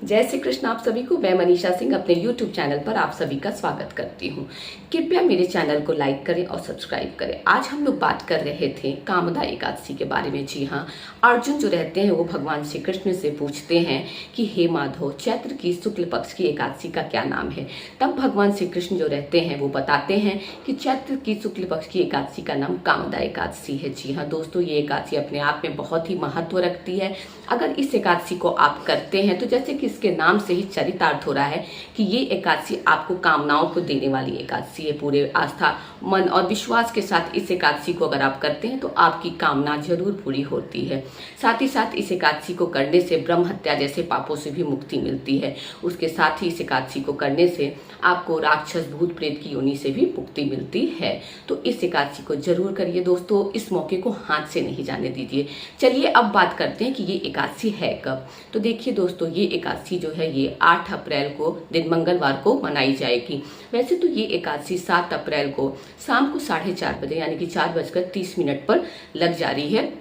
जय श्री कृष्ण। आप सभी को मैं मनीषा सिंह अपने YouTube चैनल पर आप सभी का स्वागत करती हूँ। कृपया मेरे चैनल को लाइक करें और सब्सक्राइब करें। आज हम लोग बात कर रहे थे कामदा एकादशी के बारे में। जी हाँ, अर्जुन जो रहते हैं वो भगवान श्री कृष्ण से पूछते हैं कि हे माधव, चैत्र की शुक्ल पक्ष की एकादशी का क्या नाम है। तब भगवान श्री कृष्ण जो रहते हैं वो बताते हैं कि चैत्र की शुक्ल पक्ष की एकादशी का नाम कामदा एकादशी है। जी हाँ दोस्तों, ये एकादशी अपने आप में बहुत ही महत्व रखती है। अगर इस एकादशी को आप करते हैं तो जैसे कि इसके नाम से ही चरितार्थ हो रहा है कि ये एकादशी आपको कामनाओं को देने वाली एकादशी है। पूरे आस्था, मन और विश्वास के साथ इस एकादशी को अगर आप करते हैं तो आपकी कामना जरूर पूरी होती है। साथ ही साथ इस एकादशी को करने से ब्रह्म हत्या जैसे पापों से भी मुक्ति मिलती है। उसके साथ ही इस एकादशी को करने से आपको राक्षस, भूत प्रेत की योनि से भी मुक्ति मिलती है। तो इस एकादशी को जरूर करिए दोस्तों, इस मौके को हाथ से नहीं जाने दीजिए। चलिए अब बात करते हैं कि ये एकादशी है कब। तो देखिए दोस्तों, ये एकादशी जो है ये 8 अप्रैल को दिन मंगलवार को मनाई जाएगी। वैसे तो ये एकादशी 7 अप्रैल को शाम को 4:30 बजे यानी कि 4:30 पर लग जा रही है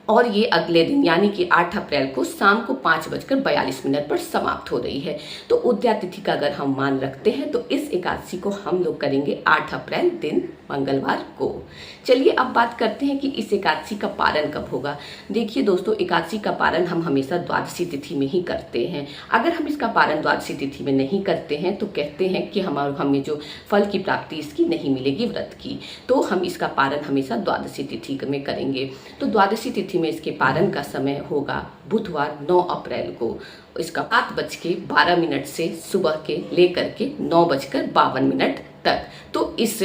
और ये अगले दिन यानी कि 8 अप्रैल को शाम को 5:42 पर समाप्त हो रही है। तो उदया तिथि का अगर हम मान रखते हैं तो इस एकादशी को हम लोग करेंगे 8 अप्रैल दिन मंगलवार को। चलिए अब बात करते हैं कि इस एकादशी का पारण कब होगा। देखिए दोस्तों, एकादशी का पारण हम हमेशा द्वादशी तिथि में ही करते हैं। अगर हम इसका पारण द्वादशी तिथि में नहीं करते हैं तो कहते हैं कि हमें जो फल की प्राप्ति इसकी नहीं मिलेगी व्रत की। तो हम इसका पारण हमेशा द्वादशी तिथि में करेंगे। तो द्वादशी तिथि में इसके पारण का समय होगा बुधवार 9 अप्रैल को। इसका 7:12 से सुबह के लेकर के 9:52 तक। तो इस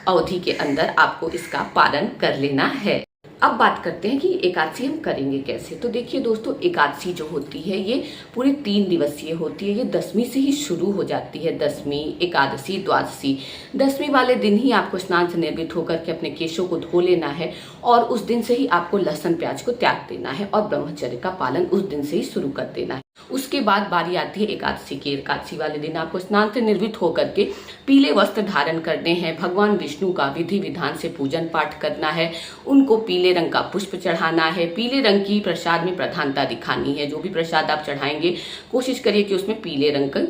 अवधि के अंदर आपको इसका पारण कर लेना है। अब बात करते हैं कि एकादशी हम करेंगे कैसे। तो देखिए दोस्तों, एकादशी जो होती है ये पूरी 3 दिवसीय होती है। ये दसवीं से ही शुरू हो जाती है। दसवीं, एकादशी, द्वादशी। दसवीं वाले दिन ही आपको स्नान से निर्वृत्त होकर के अपने केशों को धो लेना है और उस दिन से ही आपको लहसुन प्याज को त्याग देना है और ब्रह्मचर्य का पालन उस दिन से ही शुरू कर देना है। उसके बाद बारी आती है एकादशी की। एकादशी वाले दिन आपको स्नान से निर्वृत्त होकर के पीले वस्त्र धारण करने हैं। भगवान विष्णु का विधि विधान से पूजन पाठ करना है। उनको पीले रंग का पुष्प चढ़ाना है। पीले रंग की प्रसाद में प्रधानता दिखानी है। जो भी प्रसाद आप चढ़ाएंगे कोशिश करिए कि उसमें पीले रंग की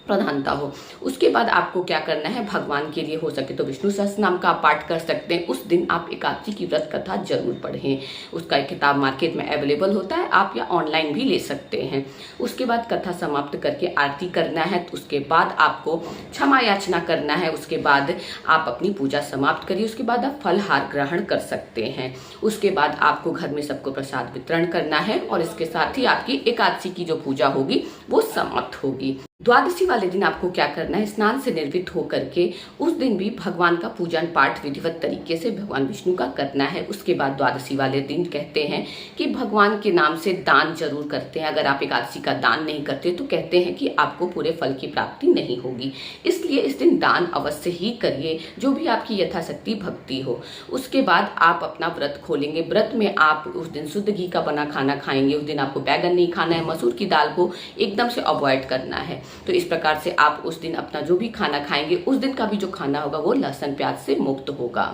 प्रधानता हो। उसके बाद आपको क्या करना है, भगवान के लिए हो सके तो विष्णु सहस्त्रनाम का आप पाठ कर सकते हैं। उस दिन आप एकादशी की व्रत कथा जरूर पढ़ें। उसका एक किताब मार्केट में अवेलेबल होता है, आप या ऑनलाइन भी ले सकते हैं। उसके बाद कथा समाप्त करके आरती करना है। तो उसके बाद आपको क्षमा याचना करना है। उसके बाद आप अपनी पूजा समाप्त करिए। उसके बाद आप फलहार ग्रहण कर सकते हैं। उसके बाद आपको घर में सबको प्रसाद वितरण करना है और इसके साथ ही आपकी एकादशी की जो पूजा होगी वो समाप्त होगी। द्वादशी वाले दिन आपको क्या करना है, स्नान से निर्वृत्त होकर के उस दिन भी भगवान का पूजन पाठ विधिवत तरीके से भगवान विष्णु का करना है। उसके बाद द्वादशी वाले दिन कहते हैं कि भगवान के नाम से दान जरूर करते हैं। अगर आप एकादशी का दान नहीं करते तो कहते हैं कि आपको पूरे फल की प्राप्ति नहीं होगी। इसलिए इस दिन दान अवश्य ही करिए, जो भी आपकी यथाशक्ति भक्ति हो। उसके बाद आप अपना व्रत खोलेंगे। व्रत में आप उस दिन शुद्ध घी का बना खाना खाएंगे। उस दिन आपको बैगन नहीं खाना है, मसूर की दाल को एकदम से अवॉइड करना है। तो इस प्रकार से आप उस दिन अपना जो भी खाना खाएंगे उस दिन का भी जो खाना होगा वो लहसुन प्याज से मुक्त होगा।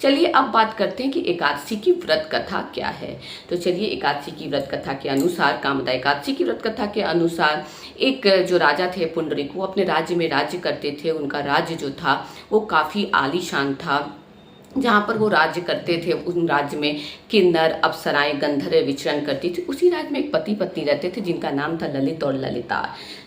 चलिए अब बात करते हैं कि एकादशी की व्रत कथा क्या है। तो चलिए, एकादशी की व्रत कथा के अनुसार, कामदा एकादशी की व्रत कथा के अनुसार, एक जो राजा थे पुंडरीक, वो अपने राज्य में राज्य करते थे। उनका राज्य जो था वो काफी आलीशान था। जहाँ पर वो राज्य करते थे उस राज्य में किन्नर, अप्सराएं, गंधर्व विचरण करती थी। उसी राज्य में एक पति पत्नी रहते थे जिनका नाम था ललित और ललिता।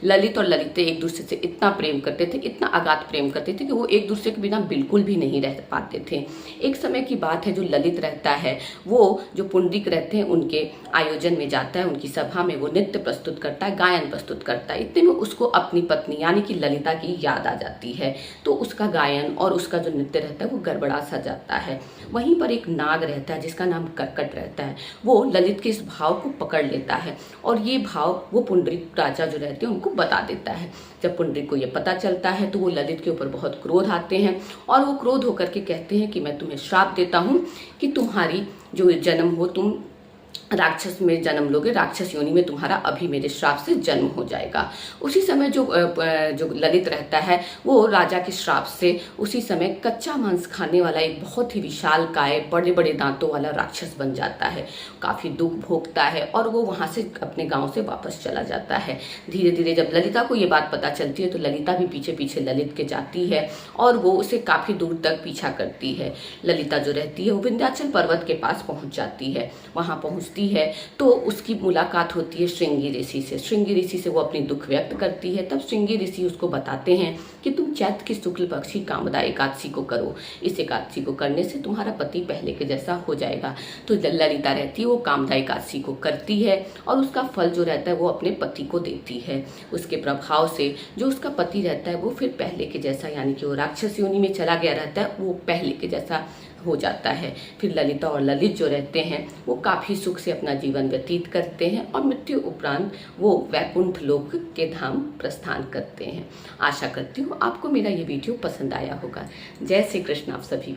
ललित और ललिता एक दूसरे से इतना प्रेम करते थे, इतना अगाध प्रेम करते थे कि वो एक दूसरे के बिना बिल्कुल भी नहीं रह पाते थे। एक समय की बात है, जो ललित रहता है वो जो पुंडरीक रहते हैं उनके आयोजन में जाता है, उनकी सभा में वो नृत्य प्रस्तुत करता है, गायन प्रस्तुत करता है। इतने में उसको अपनी पत्नी यानी कि ललिता की याद आ जाती है। तो उसका गायन और उसका जो नृत्य रहता है वो गड़बड़ा सा जाता है। वहीं पर एक नाग रहता है जिसका नाम कर्कट रहता है। वो ललित के इस भाव को पकड़ लेता है और ये भाव वो पुंडरीक राजा जो रहते हैं उनको बता देता है। जब पुंडरीक को ये पता चलता है तो वो ललित के ऊपर बहुत क्रोध आते हैं और वो क्रोध होकर के कहते हैं कि मैं तुम्हें श्राप देता हूँ कि तुम्हारी जो जन्म हो तुम राक्षस में जन्म लोगे, राक्षस योनि में तुम्हारा अभी मेरे श्राप से जन्म हो जाएगा। उसी समय जो ललित रहता है वो राजा के श्राप से उसी समय कच्चा मांस खाने वाला एक बहुत ही विशाल काय, बड़े बड़े दांतों वाला राक्षस बन जाता है। काफ़ी दुख भोगता है और वो वहाँ से अपने गांव से वापस चला जाता है। धीरे धीरे जब ललिता को ये बात पता चलती है तो ललिता भी पीछे पीछे ललित के जाती है और वो उसे काफ़ी दूर तक पीछा करती है। ललिता जो रहती है वो विंध्याचल पर्वत के पास पहुँच जाती है। वहाँ पहुँचती है तो उसकी मुलाकात होती है श्रृंगी ऋषि से। श्रृंगी ऋषि से वो अपनी दुख व्यक्त करती है। तब श्रृंगी ऋषि उसको बताते हैं कि तुम चैत्र की शुक्ल पक्ष की कामदा एकादशी को करो। इस एकादशी को करने से तुम्हारा पति पहले के जैसा हो जाएगा। तो ललिता रहती है वो कामदा एकादशी को करती है और उसका फल जो रहता है वो अपने पति को देती है। उसके प्रभाव से जो उसका पति रहता है वो फिर पहले के जैसा, यानी कि वो राक्षस योनि में चला गया रहता है, वो पहले के जैसा हो जाता है। फिर ललिता और ललित जो रहते हैं वो काफ़ी सुख से अपना जीवन व्यतीत करते हैं और मृत्यु उपरांत वो वैकुंठ लोक के धाम प्रस्थान करते हैं। आशा करती हूँ आपको मेरा ये वीडियो पसंद आया होगा। जय श्री कृष्ण आप सभी।